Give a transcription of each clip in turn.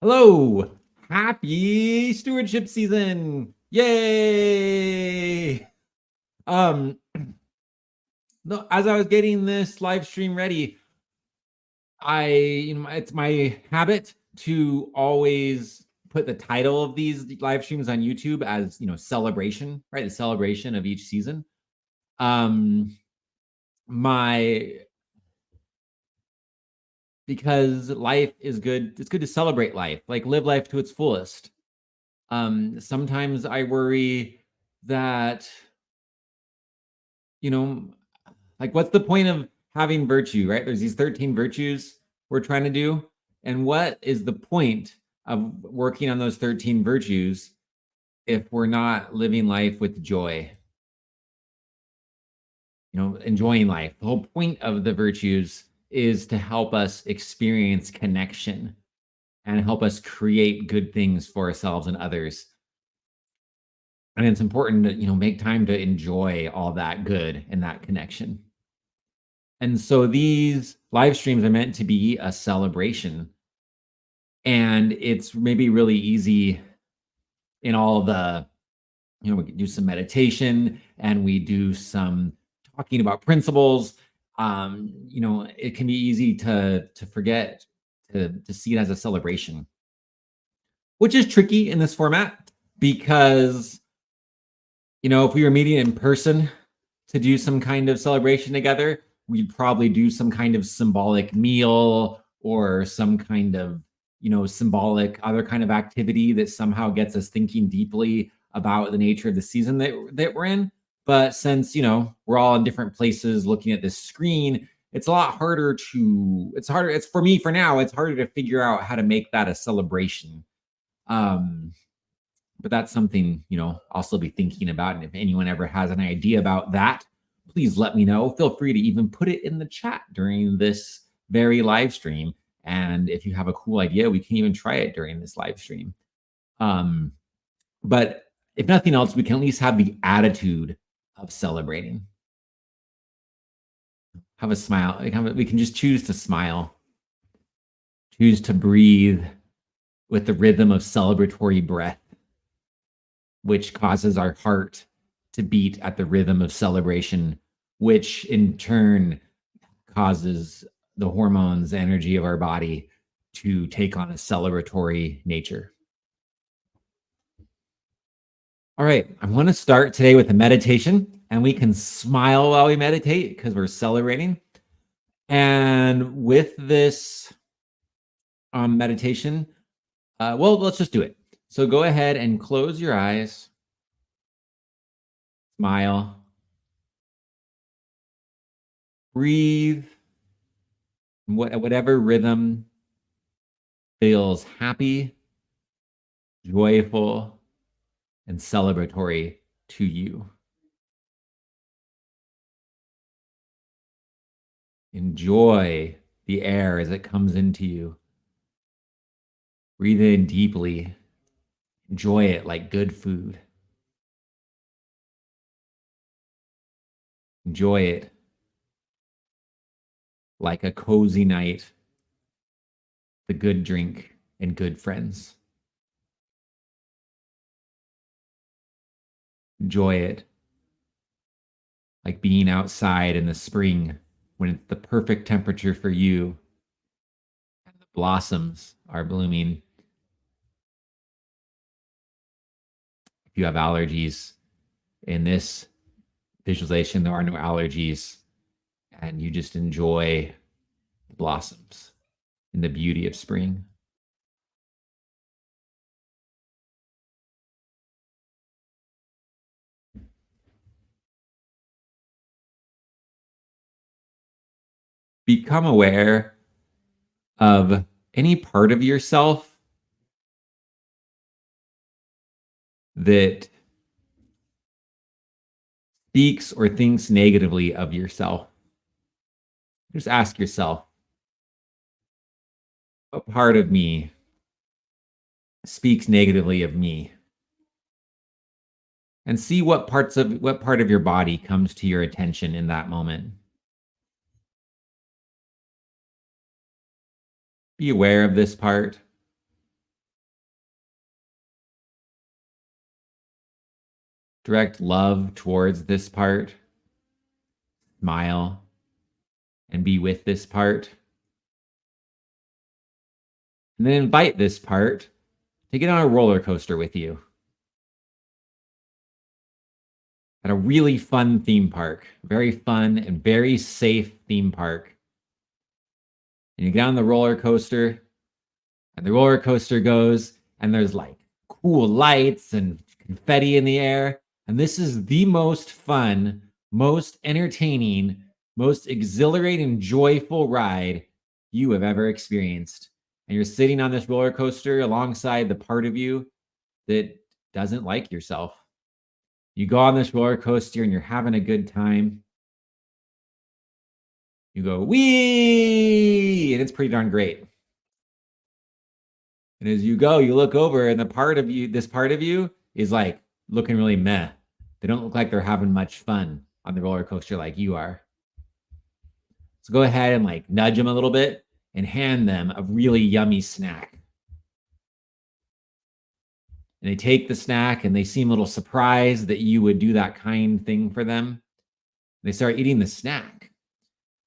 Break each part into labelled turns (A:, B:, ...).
A: Hello. Happy stewardship season. Yay. Um no, as I was getting this live stream ready, it's my habit to always put the title of these live streams on YouTube as, celebration, right? The celebration of each season. Um my Because life is good. It's good to celebrate life, like live life to its fullest. Sometimes I worry that, you know, like what's the point of having virtue, right? There's these 13 virtues we're trying to do. And what is the point of working on those 13 virtues if we're not living life with joy, enjoying life? The whole point of the virtues is to help us experience connection and help us create good things for ourselves and others. And it's important to, make time to enjoy all that good and that connection. And so these live streams are meant to be a celebration. And it's maybe really easy in all the, we can do some meditation and we do some talking about principles. It can be easy to forget to see it as a celebration, which is tricky in this format because, if we were meeting in person to do some kind of celebration together, we'd probably do some kind of symbolic meal or some kind of, symbolic other kind of activity that somehow gets us thinking deeply about the nature of the season that we're in. But since, we're all in different places looking at this screen, it's a lot harder it's for me for now, it's harder to figure out how to make that a celebration. Um, but that's something, I'll still be thinking about. And if anyone ever has an idea about that, please let me know. Feel free to even put it in the chat during this very live stream. And if you have a cool idea, we can even try it during this live stream. But if nothing else, we can at least have the attitude of celebrating. Have a smile. We can just choose to smile, choose to breathe with the rhythm of celebratory breath, which causes our heart to beat at the rhythm of celebration, which in turn causes the hormones, energy of our body to take on a celebratory nature. All right, I want to start today with a meditation, and we can smile while we meditate because we're celebrating. And with this meditation, let's just do it. So go ahead and close your eyes, smile, breathe, whatever rhythm feels happy, joyful, and celebratory to you. Enjoy the air as it comes into you. Breathe in deeply. Enjoy it like good food. Enjoy it like a cozy night, the good drink and good friends. Enjoy it like being outside in the spring when it's the perfect temperature for you and the blossoms are blooming. If you have allergies, in this visualization, there are no allergies, and you just enjoy the blossoms and the beauty of spring. Become aware of any part of yourself that speaks or thinks negatively of yourself. Just ask yourself, what part of me speaks negatively of me? And see what part of your body comes to your attention in that moment. Be aware of this part. Direct love towards this part. Smile and be with this part. And then invite this part to get on a roller coaster with you at a really fun theme park. Very fun and very safe theme park. And you get on the roller coaster, and the roller coaster goes, and there's like cool lights and confetti in the air. And this is the most fun, most entertaining, most exhilarating, joyful ride you have ever experienced. And you're sitting on this roller coaster alongside the part of you that doesn't like yourself. You go on this roller coaster and you're having a good time. You go, wee, and it's pretty darn great. And as you go, you look over, and this part of you is like looking really meh. They don't look like they're having much fun on the roller coaster like you are. So go ahead and like nudge them a little bit and hand them a really yummy snack. And they take the snack and they seem a little surprised that you would do that kind thing for them. They start eating the snack.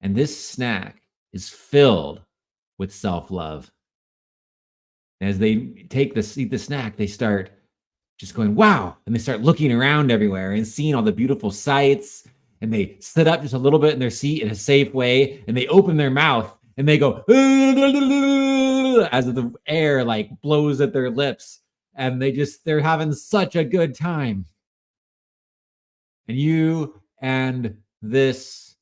A: And this snack is filled with self-love. As they eat the snack, they start just going, wow. And they start looking around everywhere and seeing all the beautiful sights. And they sit up just a little bit in their seat in a safe way. And they open their mouth and they go, as the air like blows at their lips. And they're having such a good time. And you and this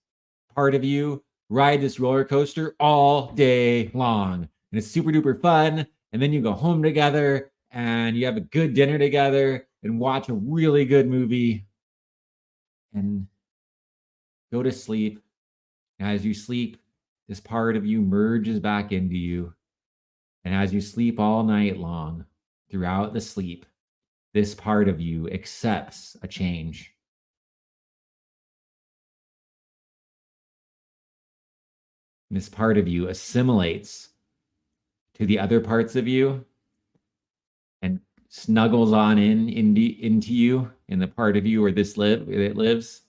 A: part of you ride this roller coaster all day long. And it's super duper fun. And then you go home together and you have a good dinner together and watch a really good movie and go to sleep. And as you sleep, this part of you merges back into you. And as you sleep all night long, throughout the sleep, this part of you accepts a change. And this part of you assimilates to the other parts of you and snuggles on into you in the part of you where it lives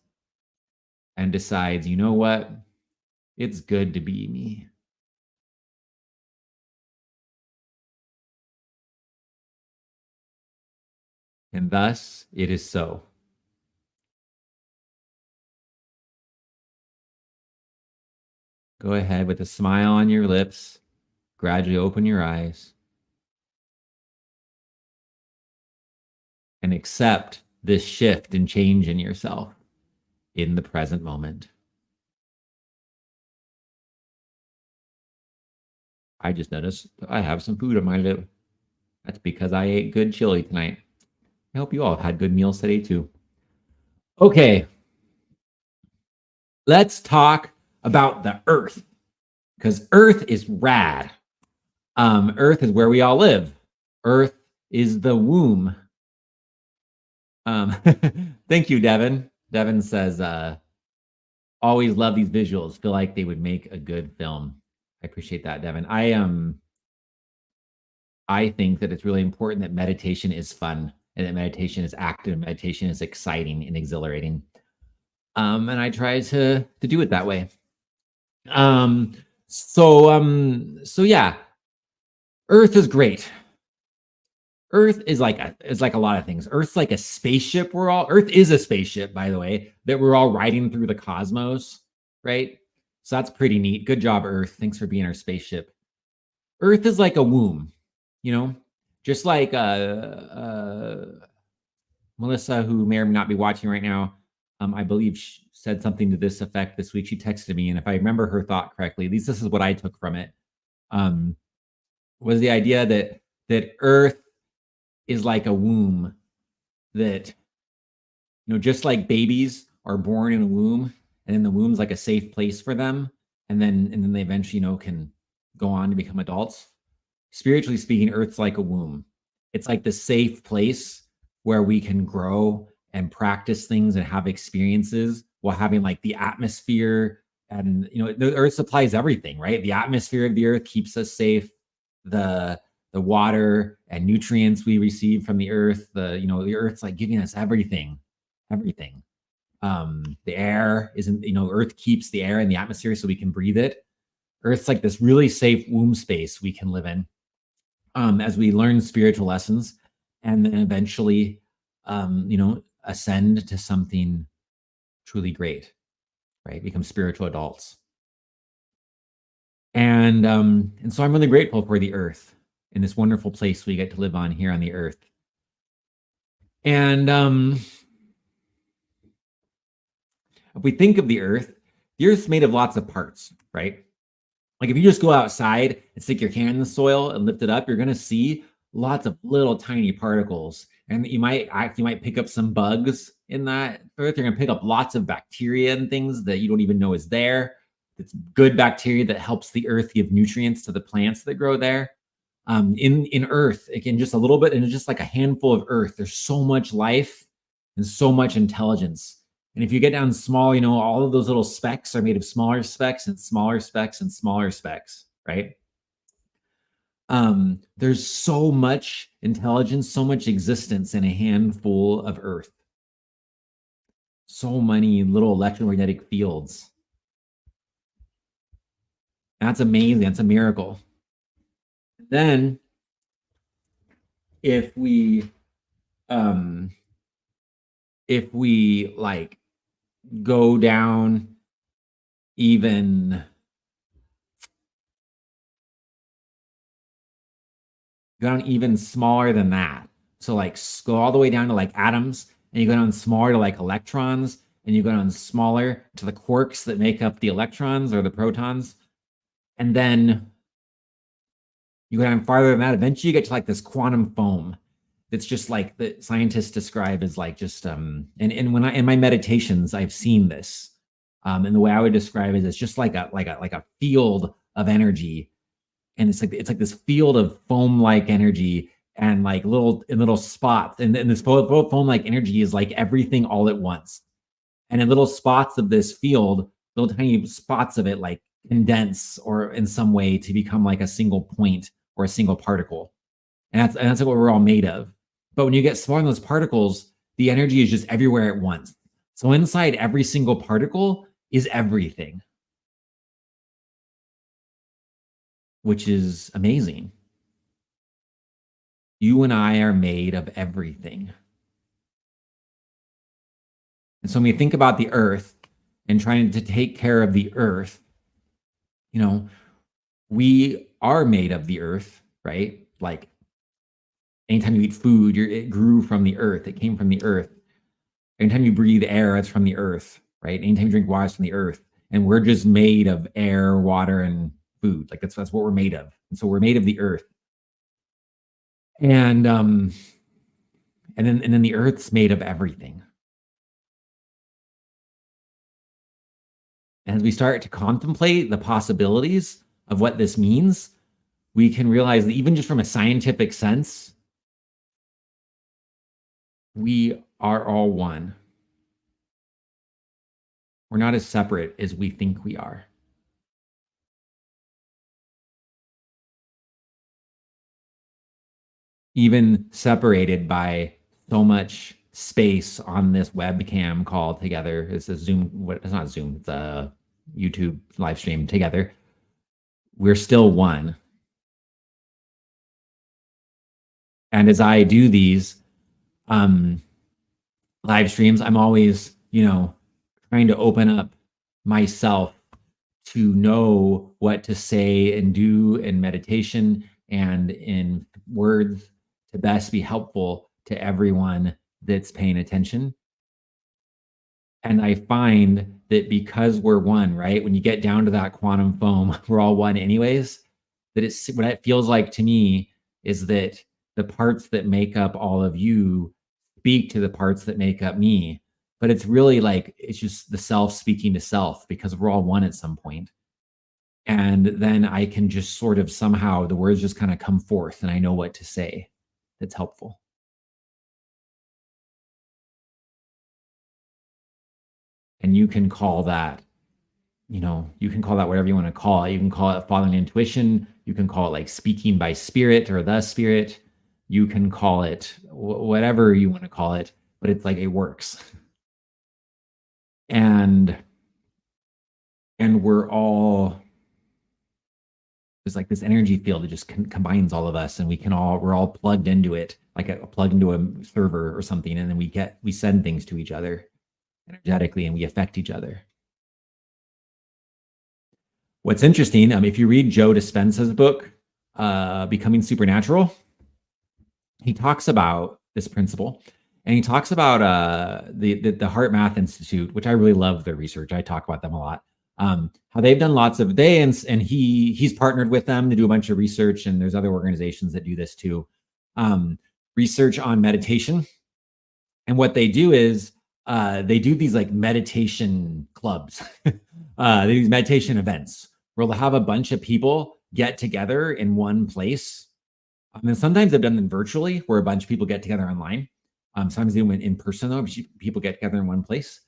A: and decides, you know what? It's good to be me. And thus it is so. Go ahead with a smile on your lips. Gradually open your eyes and accept this shift and change in yourself in the present moment. I just noticed I have some food on my lip. That's because I ate good chili tonight. I hope you all have had good meals today too. Okay, let's talk about the Earth, because Earth is rad. Earth is where we all live. Earth is the womb. Thank you, Devin. Devin says, always love these visuals. Feel like they would make a good film. I appreciate that, Devin. I think that it's really important that meditation is fun and that meditation is active, meditation is exciting and exhilarating. And I try to do it that way. So yeah, Earth is great. Earth is like a lot of things. Earth's like a spaceship. Earth is a spaceship, by the way, that we're all riding through the cosmos, right? So that's pretty neat. Good job, Earth. Thanks for being our spaceship. Earth is like a womb, just like Melissa, who may or may not be watching right now. I believe she said something to this effect this week. She texted me, and if I remember her thought correctly, at least this is what I took from it, was the idea that Earth is like a womb, that, just like babies are born in a womb, and then the womb's like a safe place for them, and then they eventually, can go on to become adults. Spiritually speaking, Earth's like a womb. It's like the safe place where we can grow and practice things and have experiences while having like the atmosphere, and the Earth supplies everything, right? The atmosphere of the Earth keeps us safe. The water and nutrients we receive from the Earth, the Earth's like giving us everything everything. The air isn't, Earth keeps the air in the atmosphere so we can breathe it. Earth's like this really safe womb space we can live in, as we learn spiritual lessons and then eventually, ascend to something truly great, right? Become spiritual adults. And so I'm really grateful for the earth and this wonderful place we get to live on here on the earth. And if we think of the earth's made of lots of parts, right? Like if you just go outside and stick your hand in the soil and lift it up, you're gonna see lots of little tiny particles. And you might pick up some bugs in that earth. You're gonna pick up lots of bacteria and things that you don't even know is there. It's good bacteria that helps the earth give nutrients to the plants that grow there. In earth, again, just a little bit, and just like a handful of earth, there's so much life and so much intelligence. And if you get down small, all of those little specks are made of smaller specks and smaller specks and smaller specks, right? There's so much intelligence, so much existence in a handful of earth. So many little electromagnetic fields. That's amazing. That's a miracle. Then if we um like go down even smaller than that, so like go all the way down to like atoms, and you go down smaller to like electrons, and you go down smaller to the quarks that make up the electrons or the protons, and then you go down farther than that. Eventually you get to like this quantum foam. It's just like the scientists describe as like just and when I in my meditations I've seen this, and the way I would describe it is just like a field of energy, and it's like this field of foam like energy, and like little spots, and this foam like energy is like everything all at once, and in little spots of this field, little tiny spots of it like condense or in some way to become like a single point or a single particle, and that's like what we're all made of. But when you get smaller than those particles, the energy is just everywhere at once. So inside every single particle is everything, which is amazing. You and I are made of everything. And so when we think about the earth and trying to take care of the earth, we are made of the earth, right? Like anytime you eat food, it grew from the earth. It came from the earth. Anytime you breathe air, it's from the earth, right? Anytime you drink water, it's from the earth. And we're just made of air, water, and food. Like that's what we're made of. And so we're made of the earth. And then the earth's made of everything. And as we start to contemplate the possibilities of what this means, we can realize that even just from a scientific sense, we are all one. We're not as separate as we think we are. Even separated by so much space on this webcam call together. It's a Zoom, it's not Zoom, it's a YouTube live stream together. We're still one. And as I do these live streams, I'm always, trying to open up myself to know what to say and do in meditation and in words to best be helpful to everyone that's paying attention. And I find that because we're one, right? When you get down to that quantum foam, we're all one anyways. That it's what it feels like to me is that the parts that make up all of you speak to the parts that make up me. But it's really like it's just the self speaking to self because we're all one at some point. And then I can just sort of somehow the words just kind of come forth and I know what to say that's helpful. And you can call that, you can call that whatever you want to call it. You can call it following intuition. You can call it like speaking by spirit or the spirit. You can call it whatever you want to call it, but it's like it works. and we're all there's like this energy field that just combines all of us, and we're all plugged into it, like plugged into a server or something, and then we send things to each other energetically, and we affect each other. What's interesting, if you read Joe Dispenza's book, Becoming Supernatural, he talks about this principle, and he talks about the Heart Math Institute, which I really love their research. I talk about them a lot. How they've done lots of and he's partnered with them to do a bunch of research, and there's other organizations that do this too. Research on meditation, and what they do is they do these like meditation clubs, these meditation events where they'll have a bunch of people get together in one place. And sometimes they've done them virtually, where a bunch of people get together online. Sometimes they do them in person, though. People get together in one place,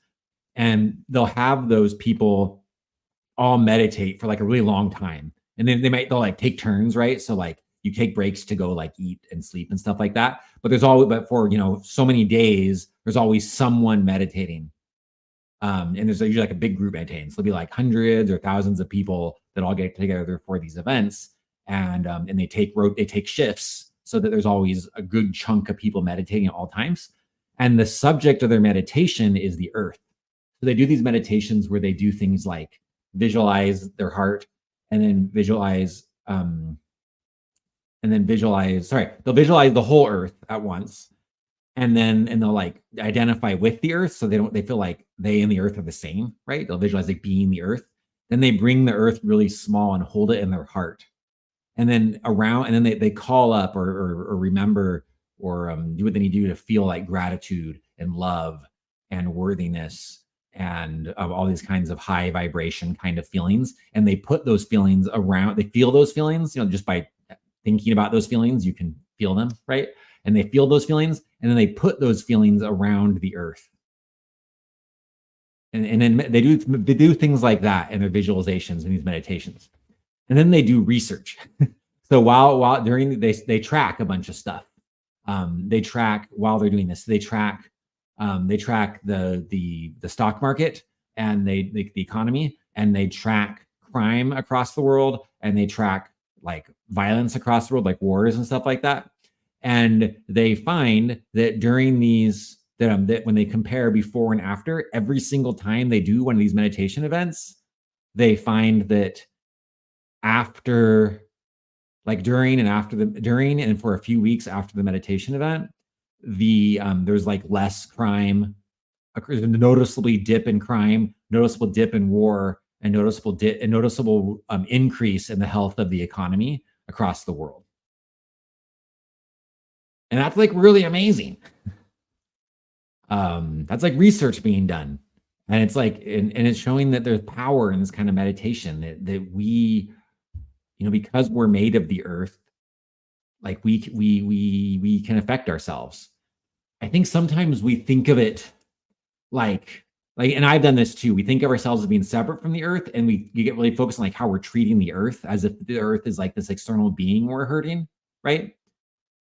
A: and they'll have those people all meditate for like a really long time. And then they'll like take turns, right? So like you take breaks to go like eat and sleep and stuff like that. But for so many days, there's always someone meditating. And there's usually like a big group meditating. So there'll be like hundreds or thousands of people that all get together for these events, and they take shifts so that there's always a good chunk of people meditating at all times. And the subject of their meditation is the earth. So they do these meditations where they do things like visualize their heart, and then visualize they'll visualize the whole earth at once, and they'll like identify with the earth, so they feel like they and the earth are the same, right? They'll visualize like being the earth. Then they bring the earth really small and hold it in their heart, and then they call up or remember or do what they need to do to feel like gratitude and love and worthiness and all these kinds of high vibration kind of feelings. And they put those feelings around, they feel those feelings, just by thinking about those feelings, you can feel them, right? And they feel those feelings, and then they put those feelings around the earth. And then they do things like that in their visualizations and these meditations. And then they do research. So while during they track a bunch of stuff. They track while they're doing this. They track the stock market, and the economy, and they track crime across the world, and they track like violence across the world, like wars and stuff like that. And they find that during these that when they compare before and after, every single time they do one of these meditation events, they find that after, like during and for a few weeks after the meditation event, there's like less crime, a noticeably dip in crime, noticeable dip in war, and noticeable increase in the health of the economy across the world. And that's like really amazing. That's like research being done. And it's like, and it's showing that there's power in this kind of meditation, that we, because we're made of the earth, like we can affect ourselves. I think sometimes we think of it like, and I've done this too. We think of ourselves as being separate from the earth, and you get really focused on like how we're treating the earth, as if the earth is like this external being we're hurting, right?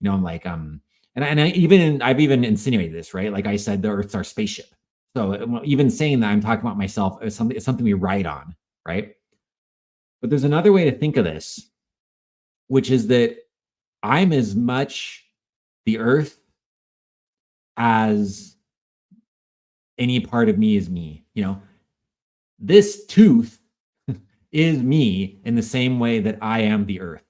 A: I'm like, I've even insinuated this, right? Like I said, the earth's our spaceship. So even saying that, I'm talking about myself as something we ride on, right? But there's another way to think of this, which is that I'm as much the earth as any part of me is me. This tooth is me in the same way that I am the earth.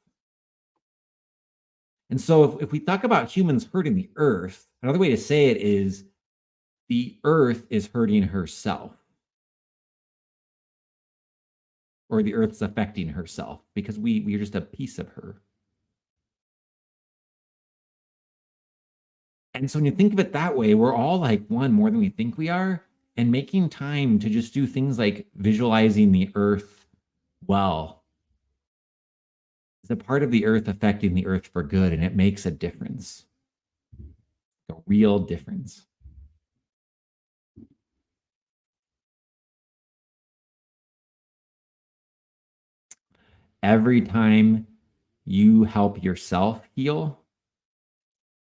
A: And so if we talk about humans hurting the earth, another way to say it is the earth is hurting herself, or the earth's affecting herself, because we are just a piece of her. And so when you think of it that way, we're all like one more than we think we are, and making time to just do things like visualizing the earth well is a part of the earth affecting the earth for good, and it makes a difference, a real difference. Every time you help yourself heal,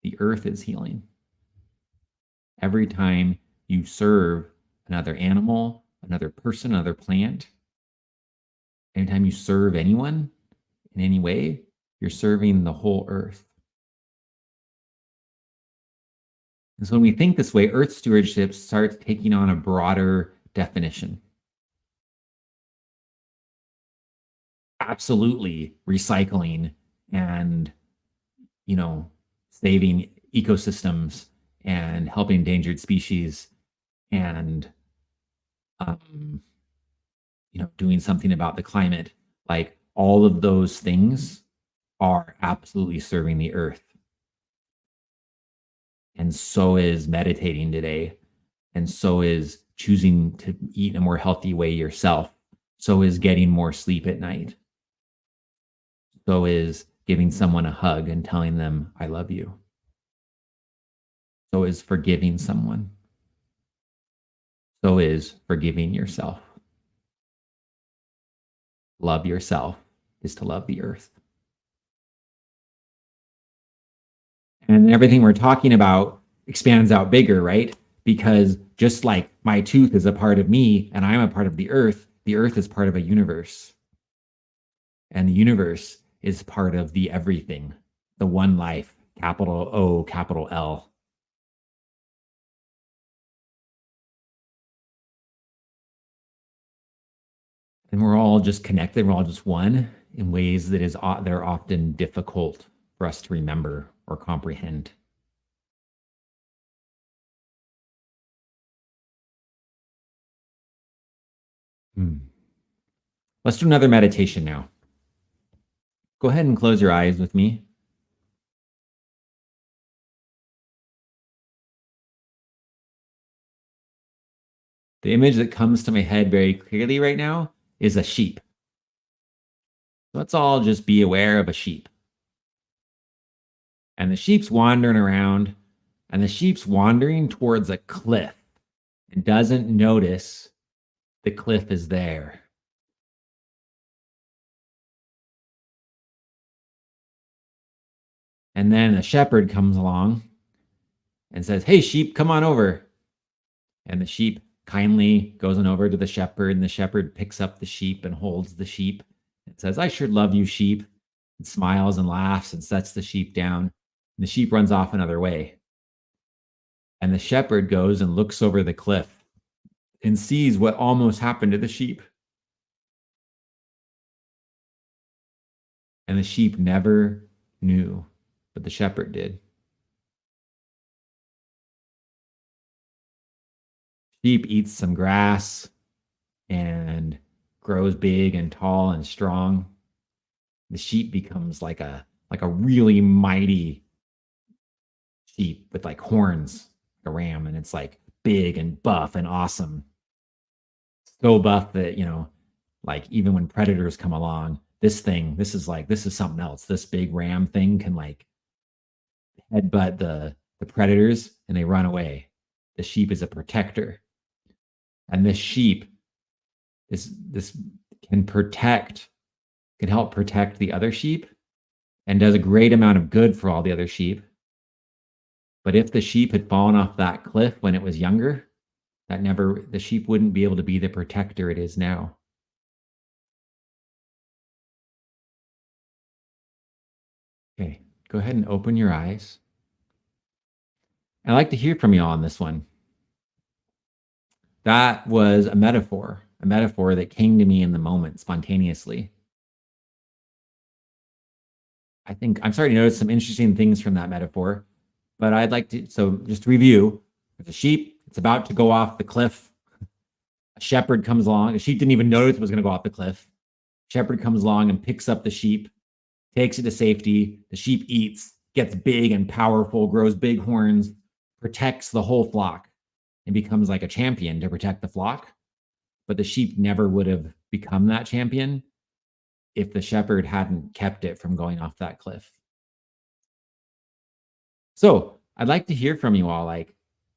A: the earth is healing. Every time you serve another animal, another person, another plant. Anytime you serve anyone in any way, you're serving the whole earth. And so when we think this way, earth stewardship starts taking on a broader definition. Absolutely recycling and, you know, saving ecosystems and helping endangered species and um, doing something about the climate. Like all of those things are absolutely serving the earth. And so is meditating today. And so is choosing to eat in a more healthy way yourself. So is getting more sleep at night. So is giving someone a hug and telling them, I love you. So is forgiving someone. So is forgiving yourself. Love yourself is to love the earth. And everything we're talking about expands out bigger, right? Because just like my tooth is a part of me and I'm a part of the earth is part of a universe. And the universe is part of the everything, the one life, capital O, capital L. And we're all just connected. We're all just one in ways that are often difficult for us to remember or comprehend. Hmm. Let's do another meditation now. Go ahead and close your eyes with me. The image that comes to my head very clearly right now is a sheep. Let's all just be aware of a sheep. And the sheep's wandering around, and the sheep's wandering towards a cliff and doesn't notice the cliff is there. And then a shepherd comes along and says, Hey, sheep, come on over. And the sheep kindly goes on over to the shepherd, and the shepherd picks up the sheep and holds the sheep and says, I sure love you, sheep, and smiles and laughs and sets the sheep down. And the sheep runs off another way. And the shepherd goes and looks over the cliff and sees what almost happened to the sheep. And the sheep never knew, but the shepherd did. Sheep eats some grass and grows big and tall and strong. The sheep becomes like a really mighty sheep with like horns, like a ram, and it's like big and buff and awesome. So buff that, like even when predators come along, this is something else. This big ram thing can like headbutt the predators and they run away. The sheep is a protector. And this sheep, this can help protect the other sheep and does a great amount of good for all the other sheep. But if the sheep had fallen off that cliff when it was younger, the sheep wouldn't be able to be the protector it is now. Okay, go ahead and open your eyes. I'd like to hear from you all on this one. That was a metaphor that came to me in the moment spontaneously. I think I'm starting to notice some interesting things from that metaphor, but so just to review, there's a sheep, it's about to go off the cliff. A shepherd comes along. The sheep didn't even notice it was going to go off the cliff. Shepherd comes along and picks up the sheep, takes it to safety. The sheep eats, gets big and powerful, grows big horns, protects the whole flock, and becomes like a champion to protect the flock. But the sheep never would have become that champion if the shepherd hadn't kept it from going off that cliff. So I'd like to hear from you all, like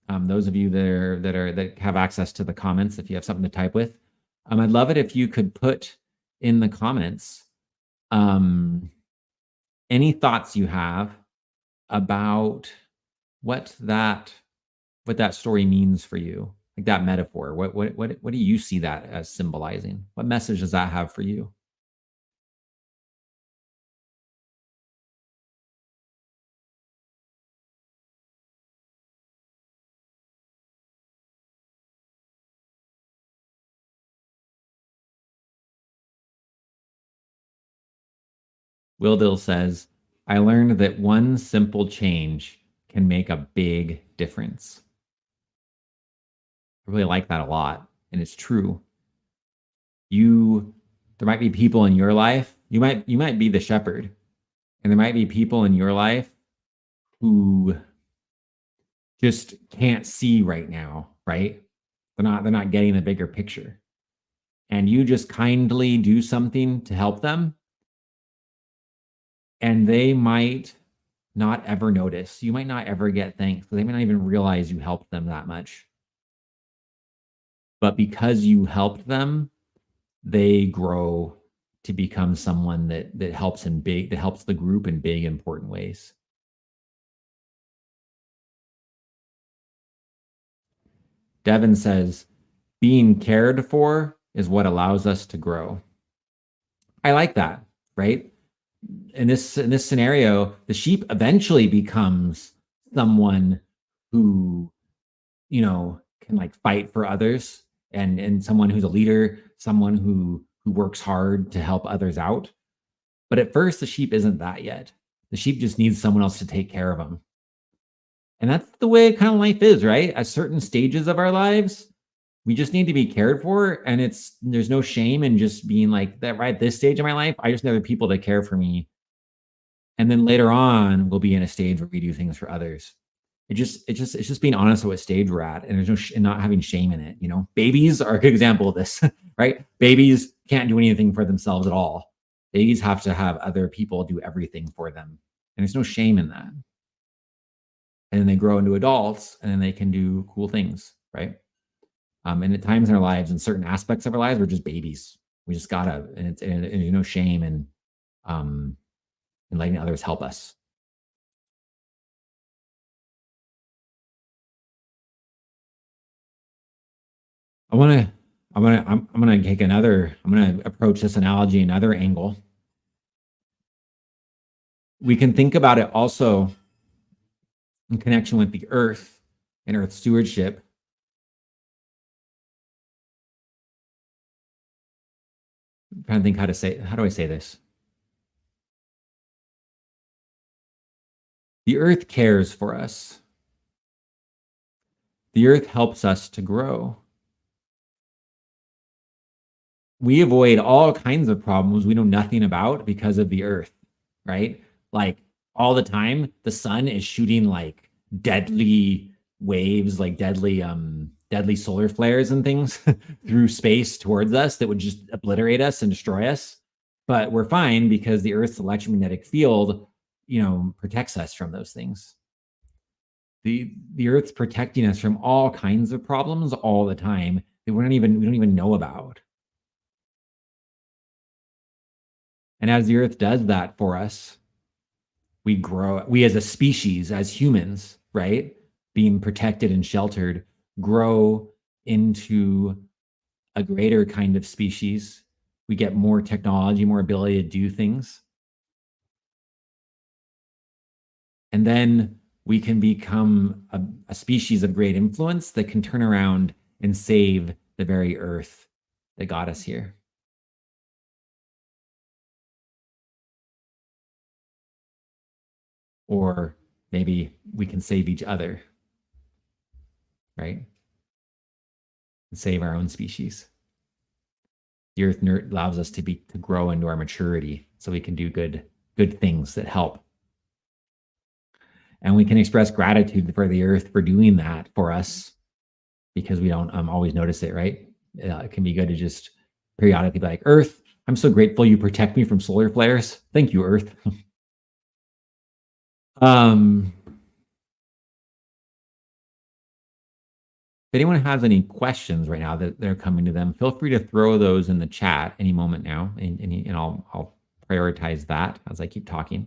A: those of you that have access to the comments, if you have something to type with. I'd love it if you could put in the comments any thoughts you have about what that story means for you. Like that metaphor, what do you see that as symbolizing? What message does that have for you? Will Dill says, I learned that one simple change can make a big difference. I really like that a lot. And it's true. You there might be people in your life, you might be the shepherd, and there might be people in your life who just can't see right now, right? They're not getting the bigger picture. And you just kindly do something to help them, and they might not ever notice. You might not ever get thanks. They might not even realize you helped them that much. But because you helped them, they grow to become someone that helps the group in big important ways. Devin says, being cared for is what allows us to grow. I like that, right? In this scenario, the sheep eventually becomes someone who, can like fight for others, and someone who's a leader, someone who works hard to help others out. But at first the sheep isn't that yet. The sheep just needs someone else to take care of them. And that's the way kind of life is, right? At certain stages of our lives, we just need to be cared for. And there's no shame in just being like that, right? At this stage of my life, I just need other people to care for me. And then later on, we'll be in a stage where we do things for others. It's just being honest with what stage we're at, and there's no and not having shame in it. Babies are a good example of this, right? Babies can't do anything for themselves at all. Babies have to have other people do everything for them, and there's no shame in that. And then they grow into adults, and then they can do cool things, right? And at times in our lives, in certain aspects of our lives, we're just babies. We just gotta, and there's no shame um, in letting others help us. I wanna I'm gonna take another I'm gonna approach this analogy another angle. We can think about it also in connection with the earth and earth stewardship. I'm trying to think how do I say this? The earth cares for us. The earth helps us to grow. We avoid all kinds of problems we know nothing about because of the earth, right? Like all the time, the sun is shooting like deadly waves, like deadly solar flares and things through space towards us that would just obliterate us and destroy us. But we're fine because the Earth's electromagnetic field, protects us from those things. The Earth's protecting us from all kinds of problems all the time that we don't even know about. And as the earth does that for us, we grow, we as a species, as humans, right? Being protected and sheltered, grow into a greater kind of species. We get more technology, more ability to do things. And then we can become a species of great influence that can turn around and save the very earth that got us here. Or maybe we can save each other, right? And save our own species. The earth allows us to grow into our maturity so we can do good things that help. And we can express gratitude for the earth for doing that for us because we don't always notice it, right? It can be good to just periodically be like, Earth, I'm so grateful you protect me from solar flares. Thank you, Earth. um, If anyone has any questions right now that they're coming to them, feel free to throw those in the chat any moment now, and I'll prioritize that as I keep talking.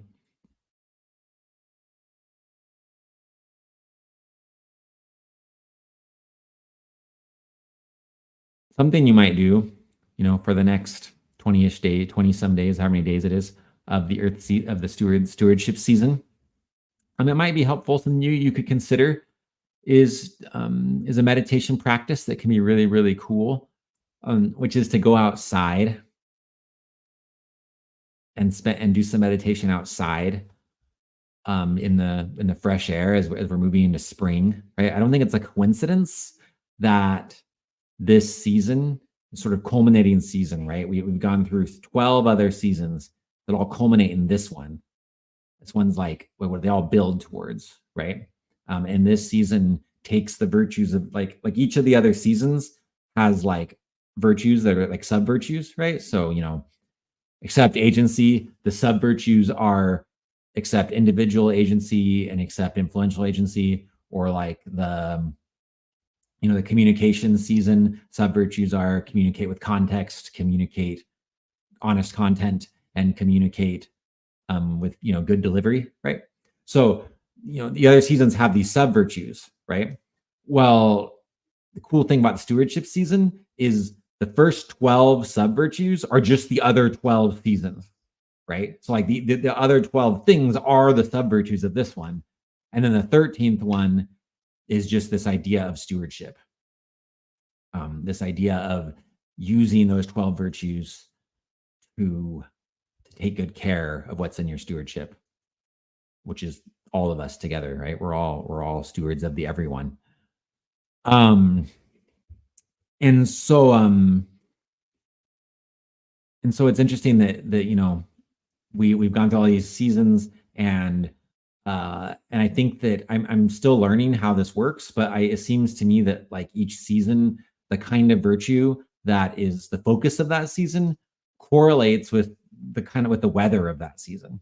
A: Something you might do, for the next 20-ish day, 20 some days, how many days it is of the of the stewardship season. It might be helpful. Something you could consider is a meditation practice that can be really, really cool, which is to go outside and do some meditation outside, in the fresh air as we're moving into spring, right? I don't think it's a coincidence that this season, sort of culminating season, right? We've gone through 12 other seasons that all culminate in this one. This one's like what they all build towards, right? And this season takes the virtues of like each of the other seasons has like virtues that are like sub virtues, right? So accept agency. The sub virtues are accept individual agency and accept influential agency, or like the communication season sub virtues are communicate with context, communicate honest content, and communicate with good delivery, right? So the other seasons have these sub virtues, right? Well, the cool thing about the stewardship season is the first 12 sub virtues are just the other 12 seasons, right? So like the other 12 things are the sub virtues of this one, and then the 13th one is just this idea of stewardship, this idea of using those 12 virtues to take good care of what's in your stewardship, which is all of us together, right? We're all stewards of the everyone. Um, and so it's interesting that we've gone through all these seasons, and I think that I'm still learning how this works, but it seems to me that like each season, the kind of virtue that is the focus of that season correlates with the weather of that season,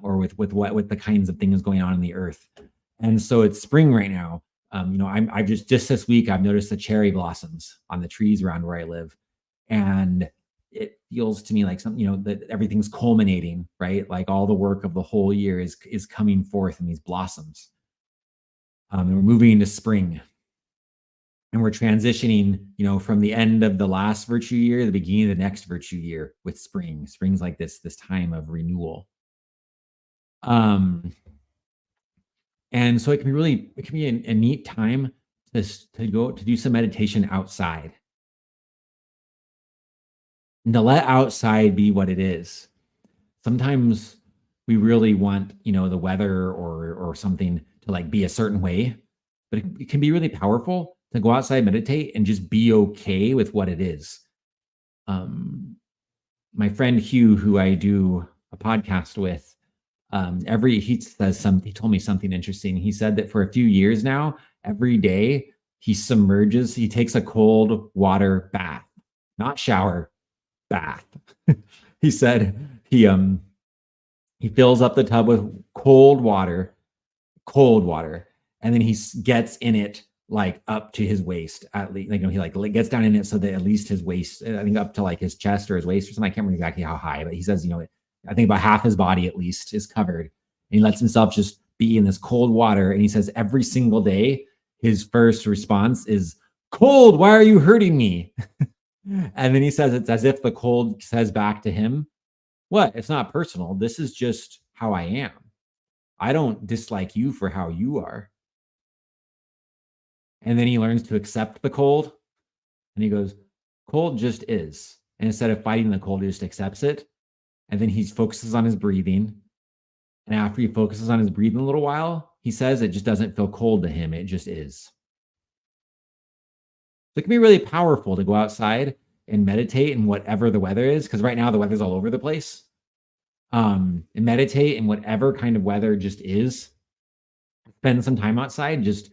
A: or with the kinds of things going on in the earth. And so it's spring right now. I just this week I've noticed the cherry blossoms on the trees around where I live, and it feels to me like something, that everything's culminating, right? Like all the work of the whole year is coming forth in these blossoms. And we're moving into spring, and we're transitioning, from the end of the last virtue year to the beginning of the next virtue year with spring. Spring's like this time of renewal. Um, and so it can be a neat time to go to do some meditation outside, and to let outside be what it is. Sometimes we really want, the weather or something to like be a certain way, but it can be really powerful to go outside, meditate, and just be okay with what it is. My friend Hugh, who I do a podcast with, he told me something interesting. He said that for a few years now, every day he takes a cold water bath, not shower, bath. He said he fills up the tub with cold water, and then gets in it like up to his waist at least. Like, he like gets down in it so that at least his waist, I think up to like his chest or his waist or something. I can't remember exactly how high, but he says, I think about half his body at least is covered. And he lets himself just be in this cold water. And he says every single day, his first response is, "Cold, why are you hurting me?" And then he says it's as if the cold says back to him, "What? It's not personal. This is just how I am. I don't dislike you for how you are." And then he learns to accept the cold, and he goes, "Cold just is." And instead of fighting the cold, he just accepts it. And then he focuses on his breathing. And after he focuses on his breathing a little while, he says it just doesn't feel cold to him. It just is. So it can be really powerful to go outside and meditate in whatever the weather is, because right now the weather's all over the place. And meditate in whatever kind of weather just is. Spend some time outside, just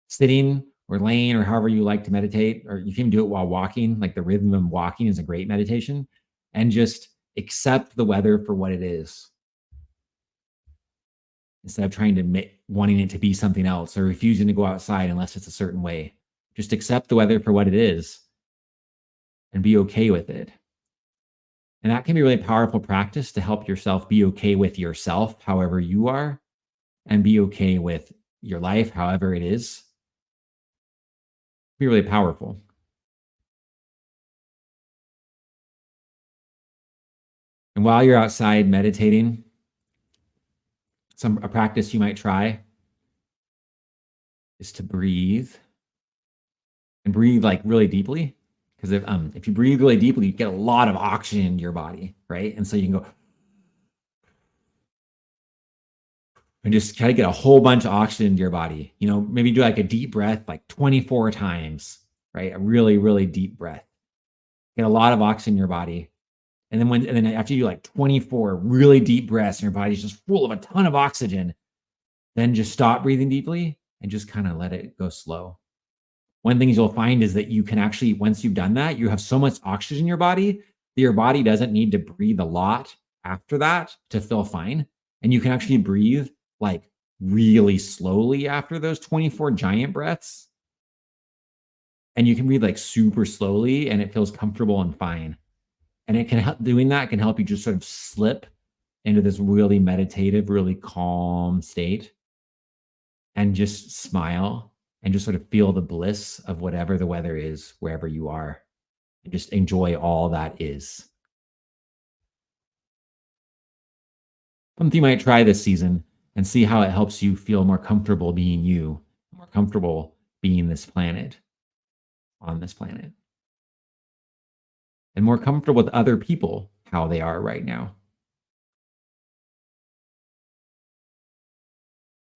A: sitting or laying or however you like to meditate, or you can do it while walking. Like the rhythm of walking is a great meditation, and just accept the weather for what it is instead of trying to wanting it to be something else or refusing to go outside unless it's a certain way. Just accept the weather for what it is and be okay with it. And that can be a really powerful practice to help yourself be okay with yourself, however you are, and be okay with your life, however it is. Be really powerful. And while you're outside meditating, a practice you might try is to breathe and breathe like really deeply. Because if you breathe really deeply, you get a lot of oxygen in your body, right? And so you can go and just try to get a whole bunch of oxygen into your body. Maybe do like a deep breath, like 24 times, right? A really, really deep breath. Get a lot of oxygen in your body. And then after you do like 24 really deep breaths and your body's just full of a ton of oxygen, then just stop breathing deeply and just kind of let it go slow. One of the things you'll find is that you can actually, once you've done that, you have so much oxygen in your body that your body doesn't need to breathe a lot after that to feel fine. And you can actually breathe like really slowly after those 24 giant breaths. And you can breathe like super slowly and it feels comfortable and fine. And it can help doing that can help you just sort of slip into this really meditative, really calm state and just smile and just sort of feel the bliss of whatever the weather is wherever you are and just enjoy all that is. Something you might try this season and see how it helps you feel more comfortable being you, more comfortable being this planet, on this planet, and more comfortable with other people, how they are right now.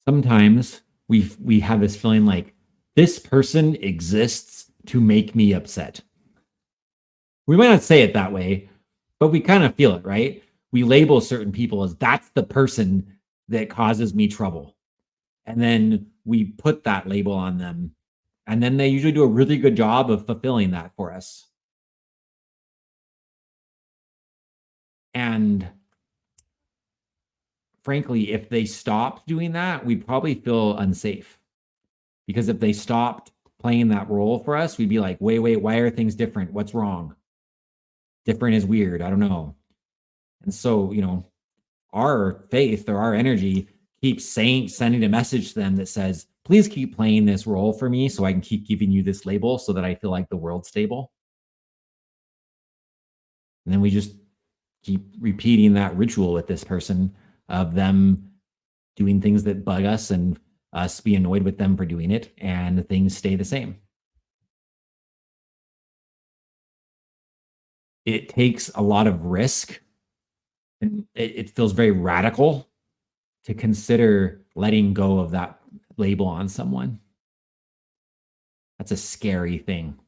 A: Sometimes we have this feeling like this person exists to make me upset. We might not say it that way, but we kind of feel it, right? We label certain people as that's the person that causes me trouble. And then we put that label on them. And then they usually do a really good job of fulfilling that for us. And frankly, if they stopped doing that, we'd probably feel unsafe. Because if they stopped playing that role for us, we'd be like, wait, why are things different? What's wrong? Different is weird. I don't know. And so, our faith or our energy keeps sending a message to them that says, please keep playing this role for me so I can keep giving you this label so that I feel like the world's stable. And then we just keep repeating that ritual with this person of them doing things that bug us and us be annoyed with them for doing it, and things stay the same. It takes a lot of risk and it feels very radical to consider letting go of that label on someone. That's a scary thing.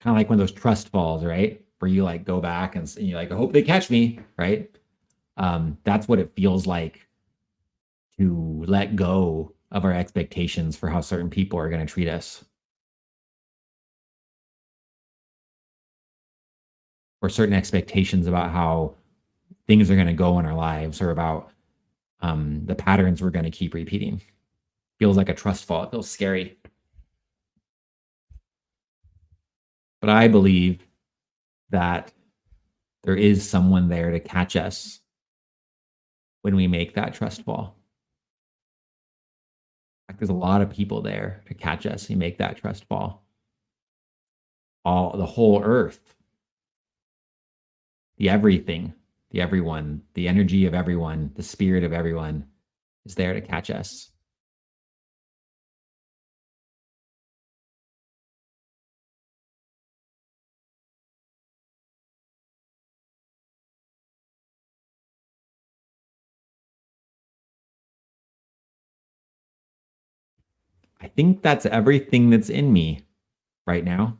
A: Kind of like when those trust falls, right? Where you like go back and you like, I hope they catch me, right? That's what it feels like to let go of our expectations for how certain people are going to treat us, or certain expectations about how things are going to go in our lives, or about the patterns we're going to keep repeating. Feels like a trust fall. It feels scary. But I believe that there is someone there to catch us when we make that trust fall. Like there's a lot of people there to catch us and make that trust fall. The whole earth, the everything, the everyone, the energy of everyone, the spirit of everyone is there to catch us. I think that's everything that's in me right now.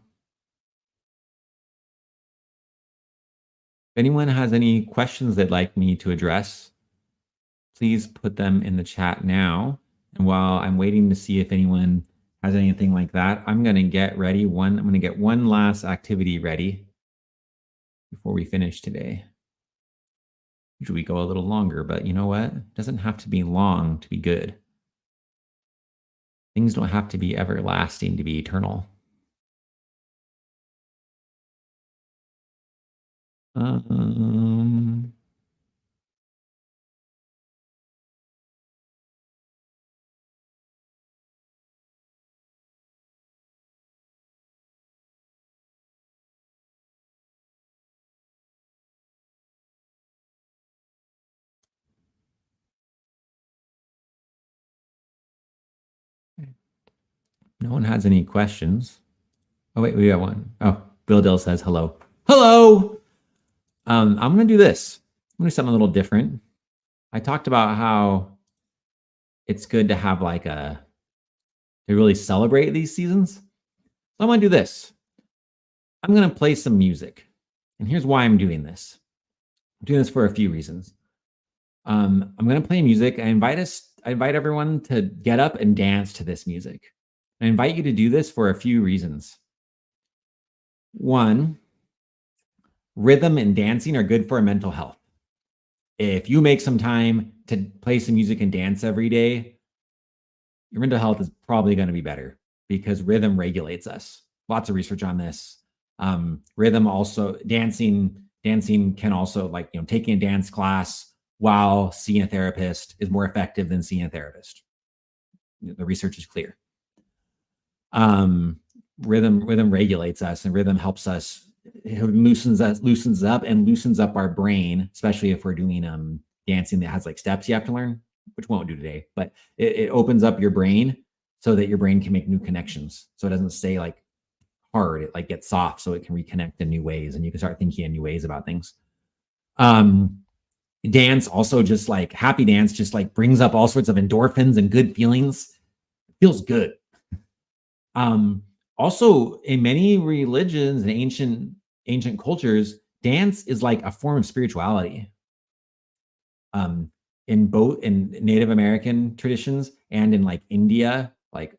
A: If anyone has any questions they'd like me to address, please put them in the chat now. And while I'm waiting to see if anyone has anything like that, I'm going to get ready. I'm going to get one last activity ready before we finish today. Usually we go a little longer, but you know what? It doesn't have to be long to be good. Things don't have to be everlasting to be eternal. Um, No one has any questions. Oh, wait, we got one. Oh, Bill Dill says hello. Hello! I'm going to do this. I'm going to do something a little different. I talked about how it's good to have like to really celebrate these seasons. So I'm going to do this. I'm going to play some music. And here's why I'm doing this. I'm doing this for a few reasons. I'm going to play music. I invite everyone to get up and dance to this music. I invite you to do this for a few reasons. One, rhythm and dancing are good for mental health. If you make some time to play some music and dance every day, your mental health is probably going to be better because rhythm regulates us. Lots of research on this. Rhythm also, dancing can also, like, taking a dance class while seeing a therapist is more effective than seeing a therapist. The research is clear. Rhythm regulates us, and rhythm helps us. It loosens up our brain, especially if we're doing dancing that has like steps you have to learn, which we won't do today. But it opens up your brain so that your brain can make new connections. So it doesn't stay like hard. It like gets soft, so it can reconnect in new ways, and you can start thinking in new ways about things. Dance also, just like happy dance, just like brings up all sorts of endorphins and good feelings. It feels good. Also, in many religions and ancient cultures, dance is like a form of spirituality. In Native American traditions and in like India, like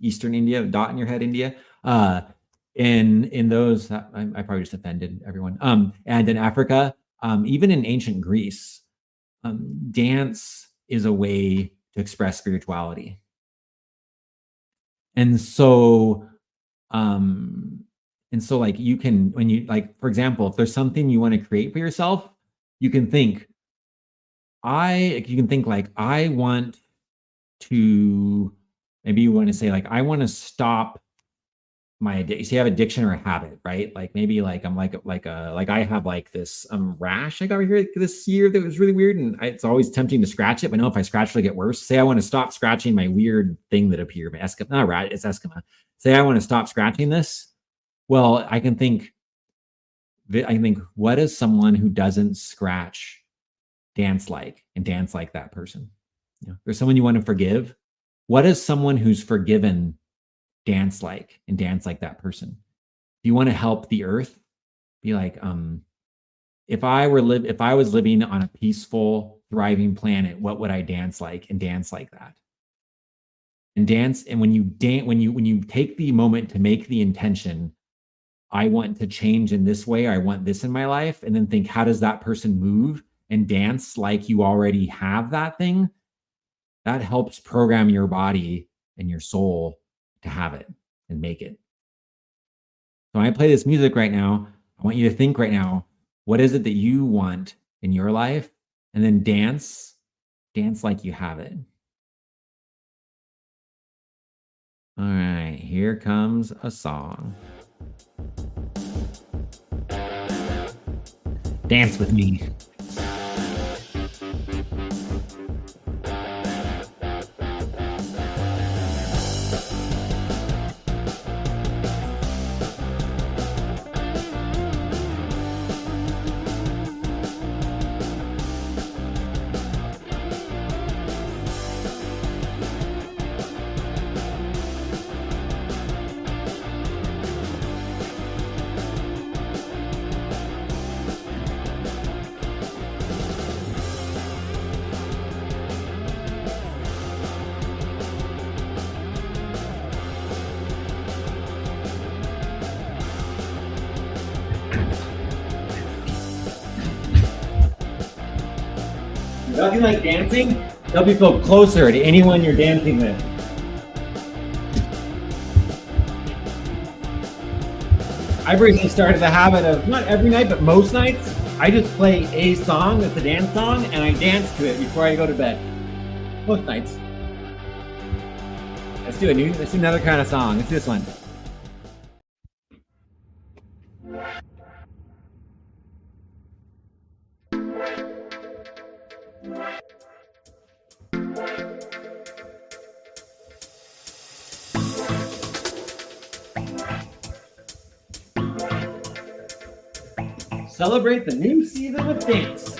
A: Eastern India, dot in your head, India. In those, I probably just offended everyone. And in Africa, even in ancient Greece, dance is a way to express spirituality. And so like you can, when you, like, for example, if there's something you want to create for yourself, you can think like, I want to, maybe you want to say like, I want to stop my addiction. So you have addiction or a habit, right? Like maybe like I'm like I have like this rash I got over here this year that was really weird, and it's always tempting to scratch it, but no, if I scratch it'll get worse. Say I want to stop scratching my weird thing that appeared, it's eczema. Say I want to stop scratching this. Well, I can think, what does someone who doesn't scratch dance like, and dance like that person? There's someone you want to forgive. What does someone who's forgiven dance like, and dance like that person? If you want to help the earth, be like, if I was living on a peaceful, thriving planet, what would I dance like, and dance like that? And dance, and when you take the moment to make the intention, I want to change in this way, I want this in my life, and then think, how does that person move, and dance like you already have that thing. That helps program your body and your soul to have it and make it. So when I play this music right now, I want you to think right now, what is it that you want in your life? And then dance like you have it. All right, here comes a song. Dance with me. Nothing like dancing, help you feel closer to anyone you're dancing with. I've recently started the habit of, not every night, but most nights, I just play a song that's a dance song, and I dance to it before I go to bed. Most nights. Let's do another kind of song. Let's do this one. celebrate the new season with things.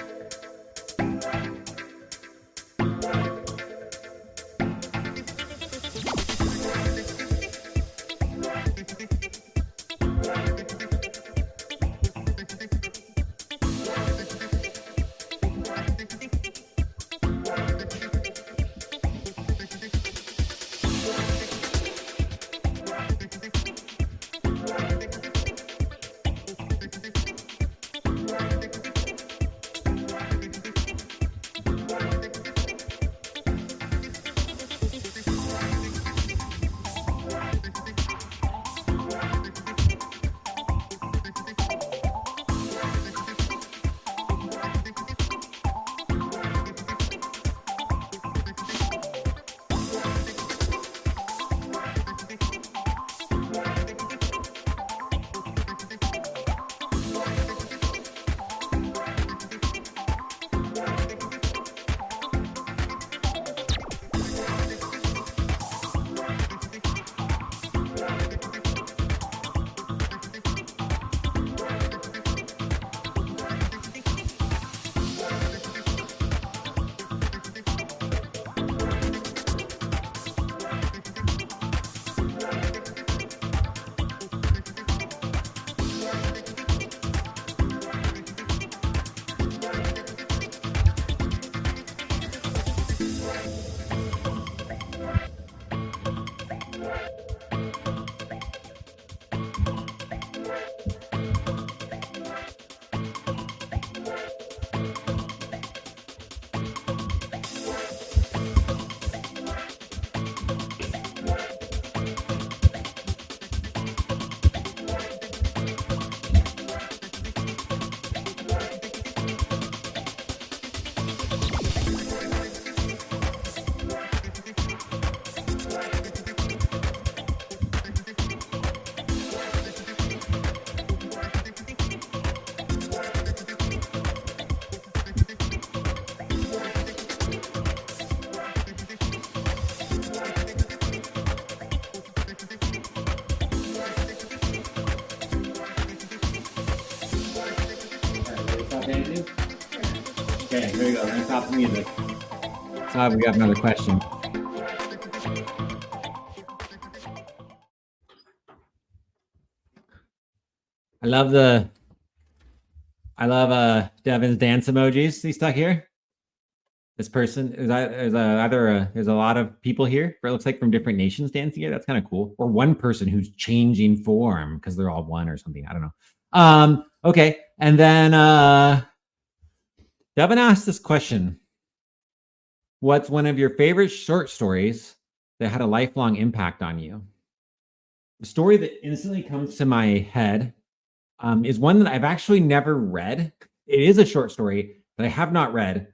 A: Okay, here we go. We're gonna stop the music. So we got another question. I love Devin's dance emojis. He stuck here. This person is there's a lot of people here. It looks like from different nations dancing here. That's kind of cool. Or one person who's changing form because they're all one or something. I don't know. Okay, and then Devin asked this question. What's one of your favorite short stories that had a lifelong impact on you? The story that instantly comes to my head is one that I've actually never read. It is a short story that I have not read,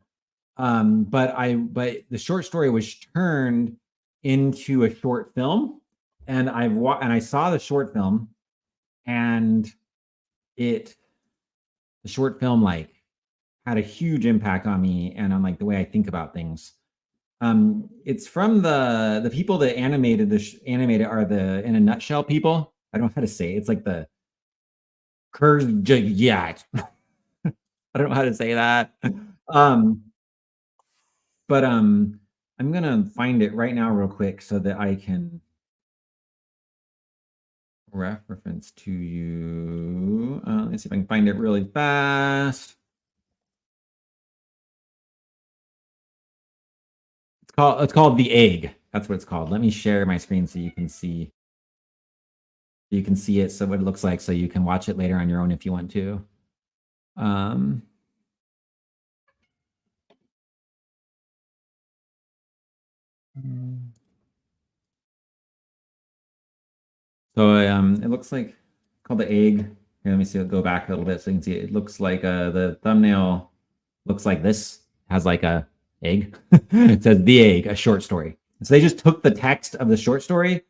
A: but the short story was turned into a short film, and I saw the short film, and the short film like had a huge impact on me and on like the way I think about things. It's from the people that animated are the In a Nutshell people. I don't know how to say it. It's like the yeah. I don't know how to say that. But I'm gonna find it right now real quick so that I can reference to you. Let's see if I can find it really fast. It's called The Egg. That's what it's called. Let me share my screen so you can see. You can see it, so what it looks like, so you can watch it later on your own if you want to. So it looks like called The Egg. Here, let me see. I'll go back a little bit so you can see it. It looks like the thumbnail looks like this. Has like a egg. It says The Egg, a short story. So they just took the text of the short story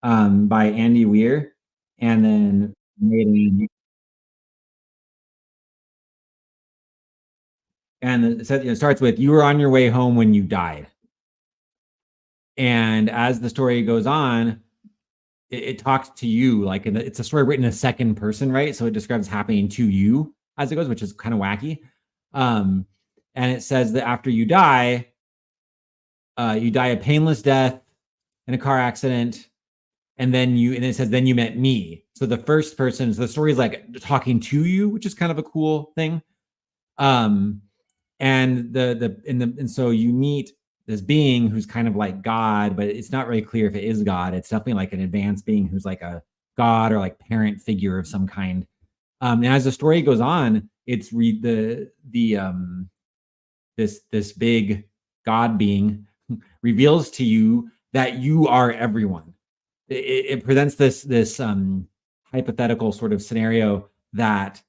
A: by Andy Weir and then made an. And it starts with, "You were on your way home when you died." And as the story goes on, it talks to you like it's a story written in a second person, right? So it describes happening to you. as it goes, which is kind of wacky. Um, and it says that after you die a painless death in a car accident, and it says then you met me. So the first person, so the story is like talking to you, which is kind of a cool thing. And so you meet this being who's kind of like God, but it's not really clear if it is God. It's definitely like an advanced being who's like a God or like parent figure of some kind. And as the story goes on, it's this big God being reveals to you that you are everyone. It presents this hypothetical sort of scenario that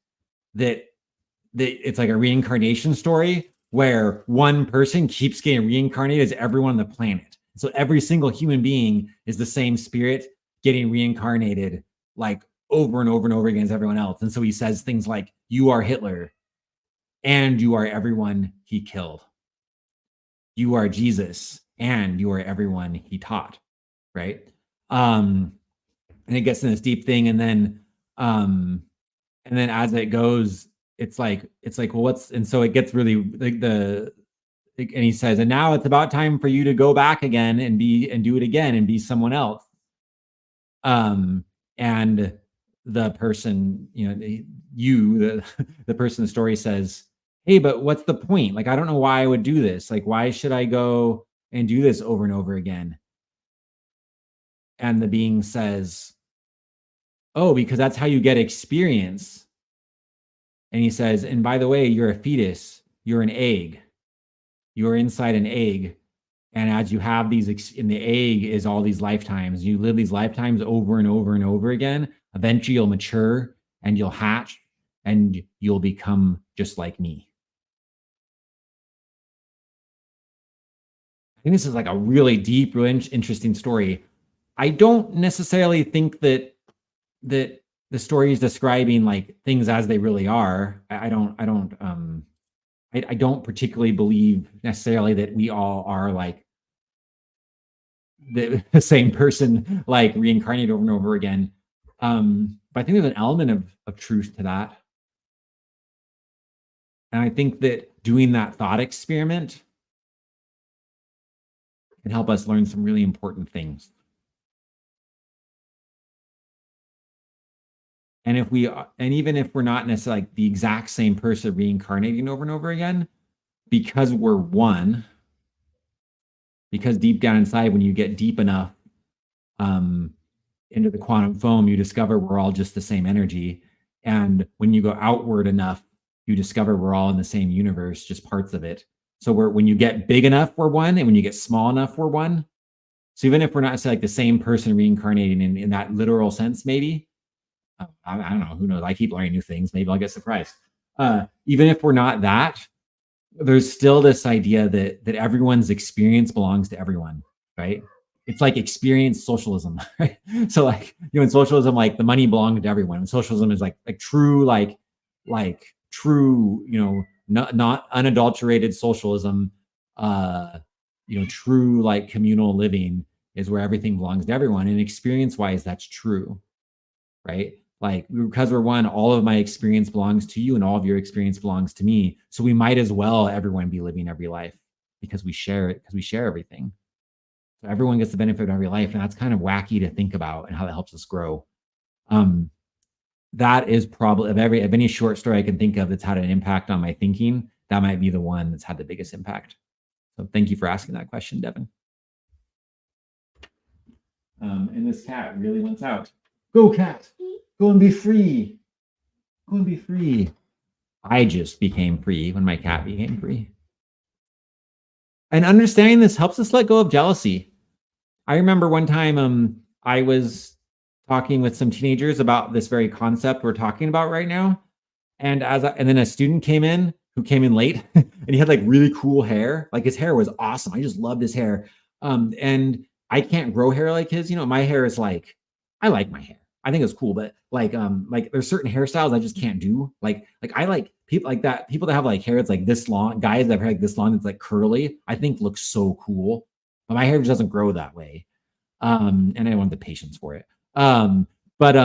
A: it's like a reincarnation story where one person keeps getting reincarnated as everyone on the planet. So every single human being is the same spirit getting reincarnated like over and over and over again as everyone else. And so he says things like, you are Hitler and you are everyone he killed. You are Jesus and you are everyone he taught. Right. And it gets in this deep thing. And then as it goes, it's like, well, and so it gets really like and he says, and now it's about time for you to go back again and do it again and be someone else. And the person, the person in the story says, hey, but what's the point? Like, I don't know why I would do this. Like, why should I go and do this over and over again? And the being says, oh, because that's how you get experience. And he says, and by the way, you're a fetus, you're an egg. You're inside an egg. And as you have these, in the egg is all these lifetimes. You live these lifetimes over and over and over again. Eventually you'll mature and you'll hatch and you'll become just like me. I think this is like a really deep, really interesting story. I don't necessarily think that the story is describing like things as they really are. I don't particularly believe necessarily that we all are like the same person, like reincarnated over and over again. But I think there's an element of truth to that. And I think that doing that thought experiment can help us learn some really important things. And even if we're not necessarily like the exact same person reincarnating over and over again, because we're one, because deep down inside, when you get deep enough into the quantum foam, you discover we're all just the same energy. And when you go outward enough, you discover we're all in the same universe, just parts of it. So when you get big enough, we're one, and when you get small enough, we're one. So even if we're not necessarily like the same person reincarnating in that literal sense, maybe, I don't know, who knows? I keep learning new things. Maybe I'll get surprised. Even if we're not that, there's still this idea that everyone's experience belongs to everyone, right? It's like experience socialism, right? So like, in socialism, like the money belonged to everyone. And socialism is like true, like true, not unadulterated socialism, true like communal living is where everything belongs to everyone. And experience wise, that's true, right? Like, because we're one, all of my experience belongs to you and all of your experience belongs to me. So we might as well everyone be living every life because we share it, because we share everything. So everyone gets the benefit of every life. And that's kind of wacky to think about and how that helps us grow. That is probably of any short story I can think of that's had an impact on my thinking, that might be the one that's had the biggest impact. So thank you for asking that question, Devin. And this cat really wants out. Go, cat. Go and be free. Go and be free. I just became free when my cat became free. And understanding this helps us let go of jealousy. I remember one time I was talking with some teenagers about this very concept we're talking about right now. And then a student came in who came in late and he had like really cool hair. Like his hair was awesome. I just loved his hair. And I can't grow hair like his. My hair is like, I like my hair. I think it's cool, but like there's certain hairstyles I just can't do. Like I like people like that. People that have like hair that's like this long, guys that have hair like this long, that's like curly, I think looks so cool. But my hair just doesn't grow that way. And I don't want the patience for it. But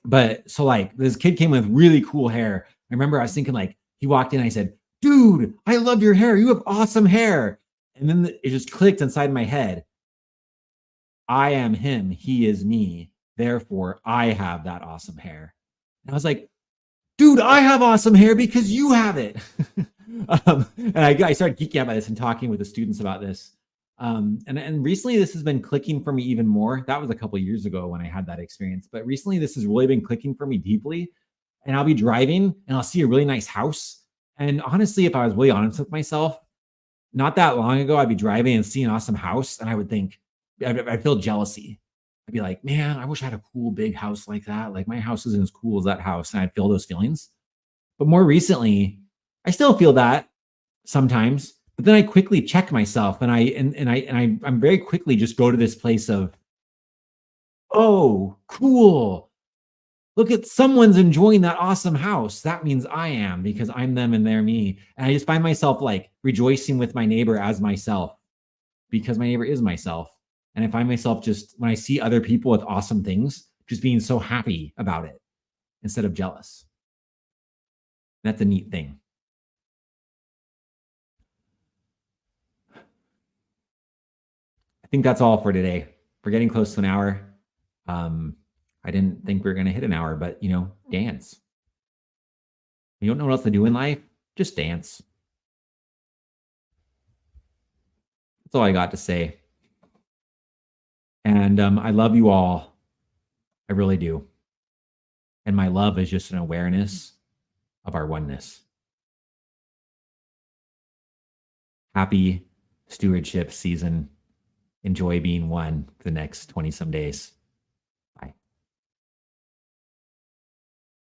A: But so like this kid came with really cool hair. I remember I was thinking like he walked in, I said, "Dude, I love your hair. You have awesome hair." And then it just clicked inside my head. I am him, he is me. Therefore, I have that awesome hair. And I was like, "Dude, I have awesome hair because you have it." And I started geeking out by this and talking with the students about this. And recently, this has been clicking for me even more. That was a couple years ago when I had that experience, but recently, this has really been clicking for me deeply. And I'll be driving and I'll see a really nice house. And honestly, if I was really honest with myself, not that long ago, I'd be driving and see an awesome house, and I would think, I'd feel jealousy. I'd be like, "Man, I wish I had a cool big house like that. Like my house isn't as cool as that house." And I'd feel those feelings. But more recently, I still feel that sometimes, but then I quickly check myself I'm very quickly just go to this place of, "Oh, cool. Look at someone's enjoying that awesome house. That means I am because I'm them and they're me." And I just find myself like rejoicing with my neighbor as myself because my neighbor is myself. And I find myself just when I see other people with awesome things, just being so happy about it instead of jealous. That's a neat thing. I think that's all for today. We're getting close to an hour. Um, I didn't think we were going to hit an hour, but dance. You don't know what else to do in life? Just dance. That's all I got to say. And I love you all. I really do. And my love is just an awareness of our oneness. Happy stewardship season. Enjoy being one for the next 20 some days.